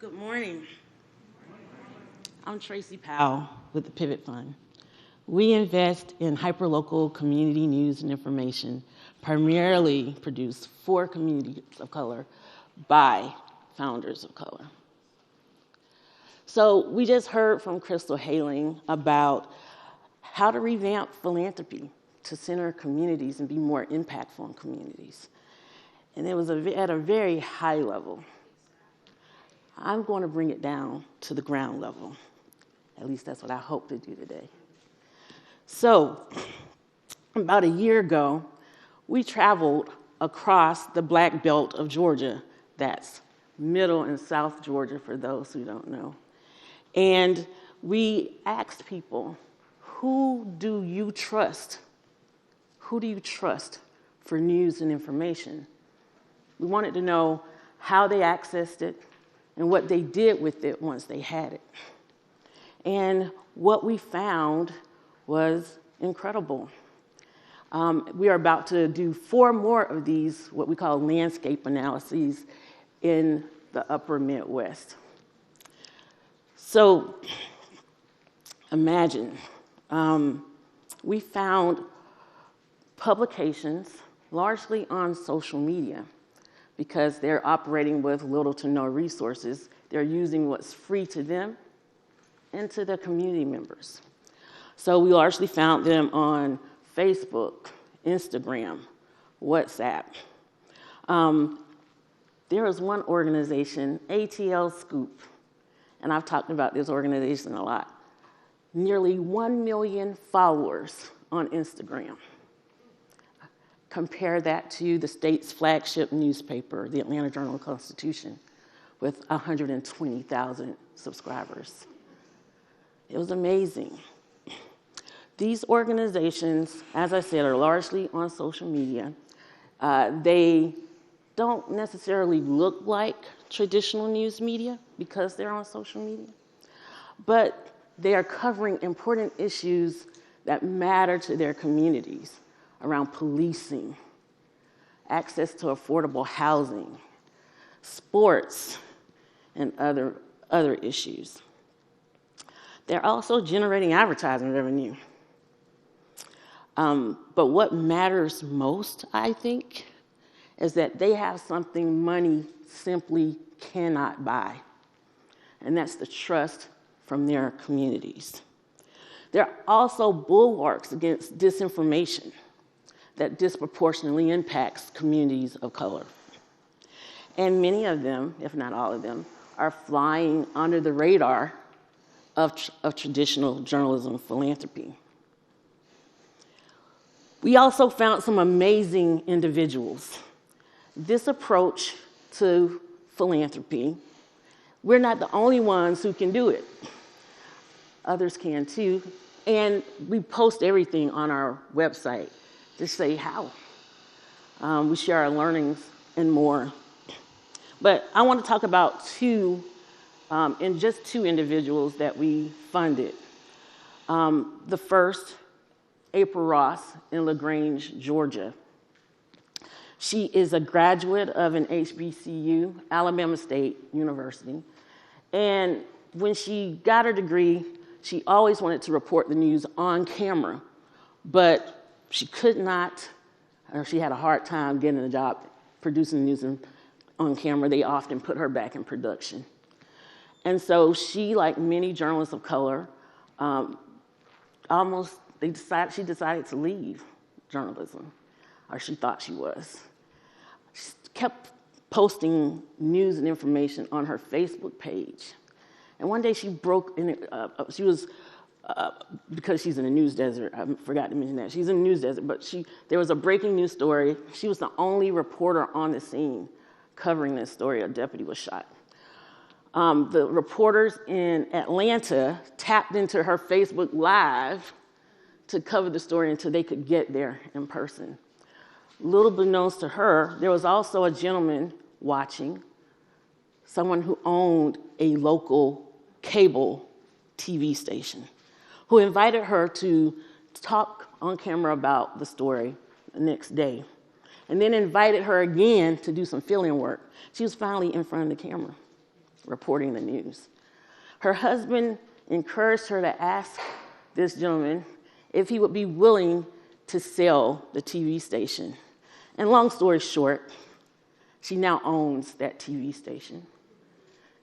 Good morning. I'm Tracie Powell with the Pivot Fund. We invest in hyperlocal community news and information, primarily produced for communities of color by founders of color. So we just heard from Crystal Haling about how to revamp philanthropy to center communities and be more impactful in communities. And it was at a very high level. I'm going to bring it down to the ground level. At least that's what I hope to do today. So, about a year ago, we traveled across the Black Belt of Georgia. That's Middle and South Georgia, for those who don't know. And we asked people, who do you trust? Who do you trust for news and information? We wanted to know how they accessed it and what they did with it once they had it. And what we found was incredible. We are about to do 4 more of these, what we call landscape analyses, in the upper Midwest. So imagine, we found publications largely on social media because they're operating with little to no resources. They're using what's free to them and to their community members. So we largely found them on Facebook, Instagram, WhatsApp. There was one organization, ATL Scoop, and I've talked about this organization a lot. Nearly 1 million followers on Instagram. Compare that to the state's flagship newspaper, the Atlanta Journal-Constitution, with 120,000 subscribers. It was amazing. These organizations, as I said, are largely on social media. They don't necessarily look like traditional news media because they're on social media, but they are covering important issues that matter to their communities around policing, access to affordable housing, sports, and other issues. They're also generating advertising revenue. But what matters most, I think, is that they have something money simply cannot buy, and that's the trust from their communities. They're also bulwarks against disinformation that disproportionately impacts communities of color. And many of them, if not all of them, are flying under the radar of traditional journalism philanthropy. We also found some amazing individuals. This approach to philanthropy, we're not the only ones who can do it. Others can too. And we post everything on our website to say how. We share our learnings and more. But I want to talk about two individuals that we funded. The first, April Ross in LaGrange, Georgia. She is a graduate of an HBCU, Alabama State University. And when she got her degree, she always wanted to report the news on camera, but she could not, or she had a hard time getting a job producing news on camera. They often put her back in production. And so she, like many journalists of color, she decided to leave journalism, or she thought she was. She kept posting news and information on her Facebook page. And one day she broke in it, because she's in a news desert, I forgot to mention that. She's in a news desert, but there was a breaking news story. She was the only reporter on the scene covering this story. A deputy was shot. The reporters in Atlanta tapped into her Facebook Live to cover the story until they could get there in person. Little beknownst to her, there was also a gentleman watching, someone who owned a local cable TV station, who invited her to talk on camera about the story the next day, and then invited her again to do some fill-in work. She was finally in front of the camera. reporting the news. Her husband encouraged her to ask this gentleman if he would be willing to sell the TV station. And long story short, she now owns that TV station.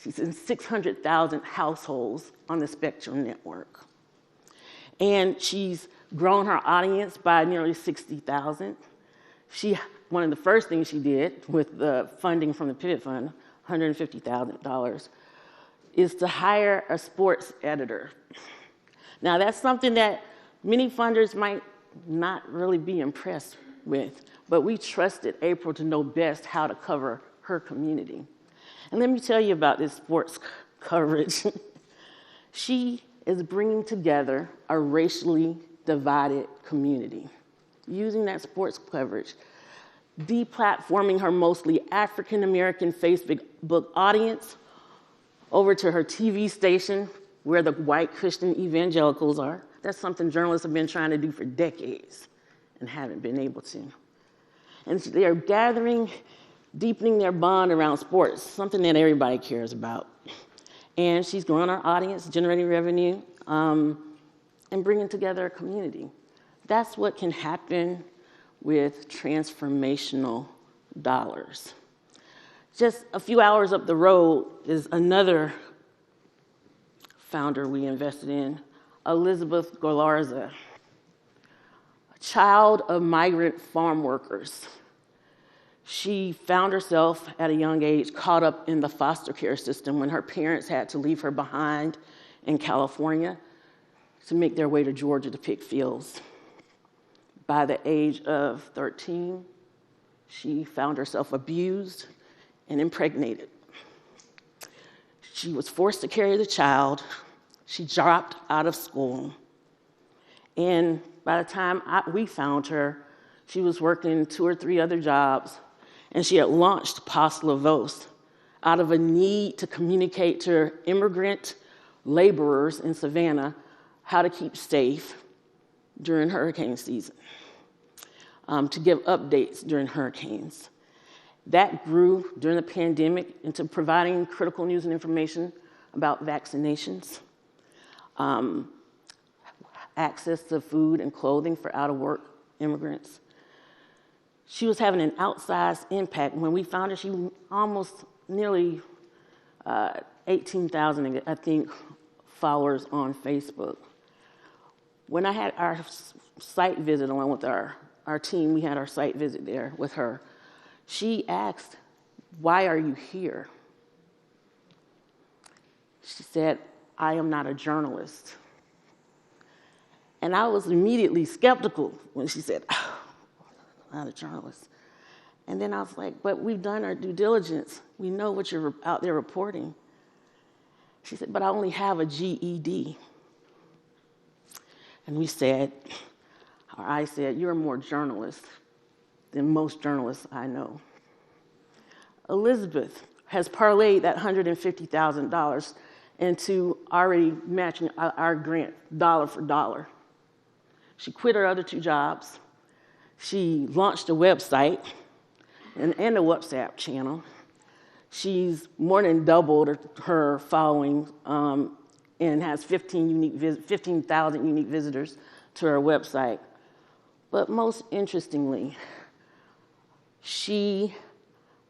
She's in 600,000 households on the Spectrum network. And she's grown her audience by nearly 60,000. One of the first things she did with the funding from the Pivot Fund, $150,000, is to hire a sports editor. Now, that's something that many funders might not really be impressed with, but we trusted April to know best how to cover her community. And let me tell you about this sports coverage. She is bringing together a racially divided community using that sports coverage, deplatforming her mostly African-American Facebook audience over to her TV station where the white Christian evangelicals are. That's something journalists have been trying to do for decades and haven't been able to. And they are gathering, deepening their bond around sports, something that everybody cares about. And she's growing our audience, generating revenue, and bringing together a community. That's what can happen with transformational dollars. Just a few hours up the road is another founder we invested in, Elizabeth Galarza, a child of migrant farm workers. She found herself at a young age caught up in the foster care system when her parents had to leave her behind in California to make their way to Georgia to pick fields. By the age of 13, she found herself abused and impregnated. She was forced to carry the child. She dropped out of school. And by the time we found her, she was working 2 or 3 other jobs, and she had launched Pas La Voz out of a need to communicate to immigrant laborers in Savannah how to keep safe during hurricane season, to give updates during hurricanes. That grew during the pandemic into providing critical news and information about vaccinations, access to food and clothing for out-of-work immigrants. She was having an outsized impact. When we found her, she almost nearly 18,000, I think, followers on Facebook. When I had our site visit along with our team, we had our site visit there with her. She asked, "Why are you here?" She said, "I am not a journalist." And I was immediately skeptical when she said, "Oh, I'm not a journalist." And then I was like, "But we've done our due diligence. We know what you're out there reporting." She said, "But I only have a GED." And I said, "You're more journalist than most journalists I know." Elizabeth has parlayed that $150,000 into already matching our grant dollar for dollar. She quit her other 2 jobs. She launched a website and a WhatsApp channel. She's more than doubled her following and has 15,000 unique visitors to her website. But most interestingly, she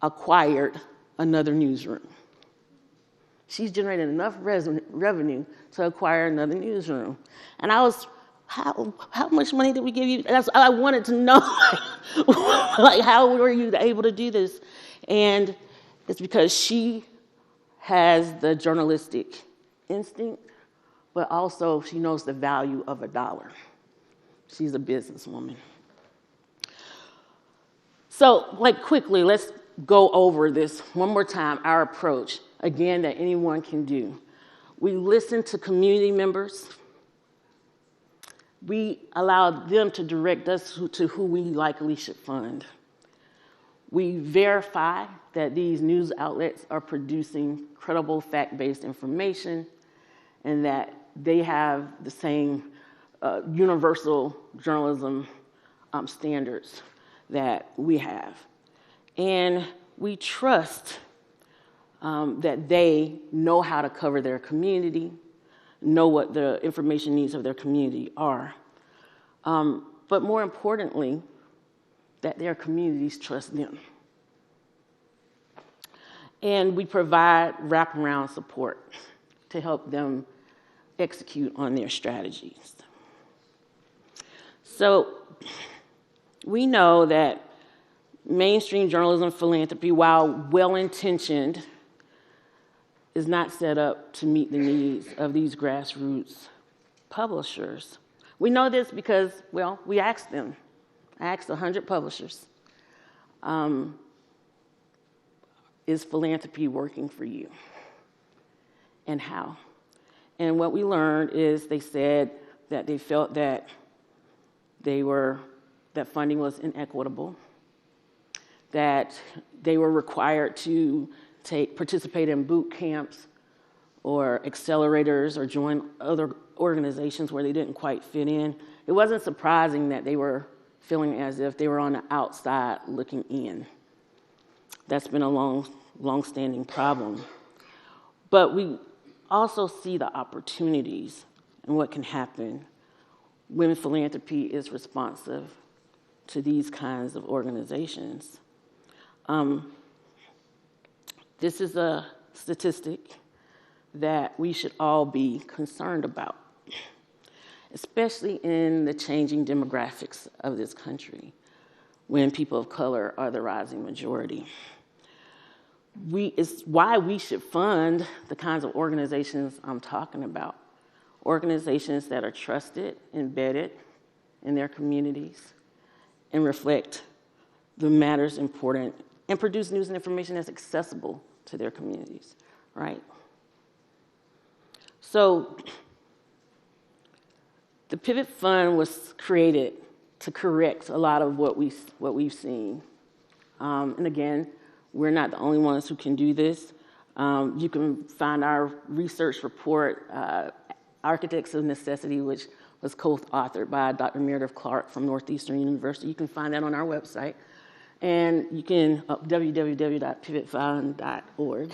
acquired another newsroom. She's generated enough revenue to acquire another newsroom. And I was, how much money did we give you? I wanted to know, like, how were you able to do this? And it's because she has the journalistic instinct, but also she knows the value of a dollar. She's a businesswoman. So, quickly, let's go over this one more time, our approach, again, that anyone can do. We listen to community members. We allow them to direct us to who we likely should fund. We verify that these news outlets are producing credible, fact-based information and that they have the same universal journalism standards that we have. And we trust that they know how to cover their community, know what the information needs of their community are. But more importantly, that their communities trust them. And we provide wraparound support to help them execute on their strategies. So we know that mainstream journalism philanthropy, while well-intentioned, is not set up to meet the needs of these grassroots publishers. We know this because, well, we asked them. I asked 100 publishers, is philanthropy working for you? And how? And what we learned is they said that they felt that that funding was inequitable, that they were required to participate in boot camps or accelerators or join other organizations where they didn't quite fit in. It wasn't surprising that they were feeling as if they were on the outside looking in. That's been a long-standing problem. But we also see the opportunities and what can happen when philanthropy is responsive to these kinds of organizations. This is a statistic that we should all be concerned about, especially in the changing demographics of this country, when people of color are the rising majority. It's why we should fund the kinds of organizations I'm talking about, organizations that are trusted, embedded in their communities, and reflect the matters important, and produce news and information that's accessible to their communities, right? So the Pivot Fund was created to correct a lot of what we've seen. And again, we're not the only ones who can do this. You can find our research report, Architects of Necessity, which was co-authored by Dr. Meredith Clark from Northeastern University. You can find that on our website. And you can, www.pivotfund.org.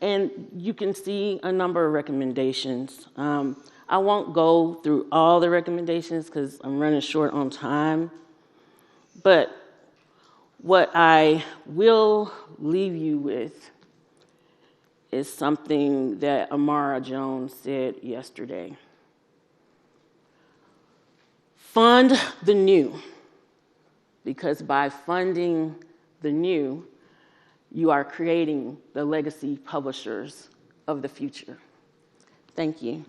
And you can see a number of recommendations. I won't go through all the recommendations because I'm running short on time. But what I will leave you with is something that Amara Jones said yesterday. Fund the new, because by funding the new, you are creating the legacy publishers of the future. Thank you.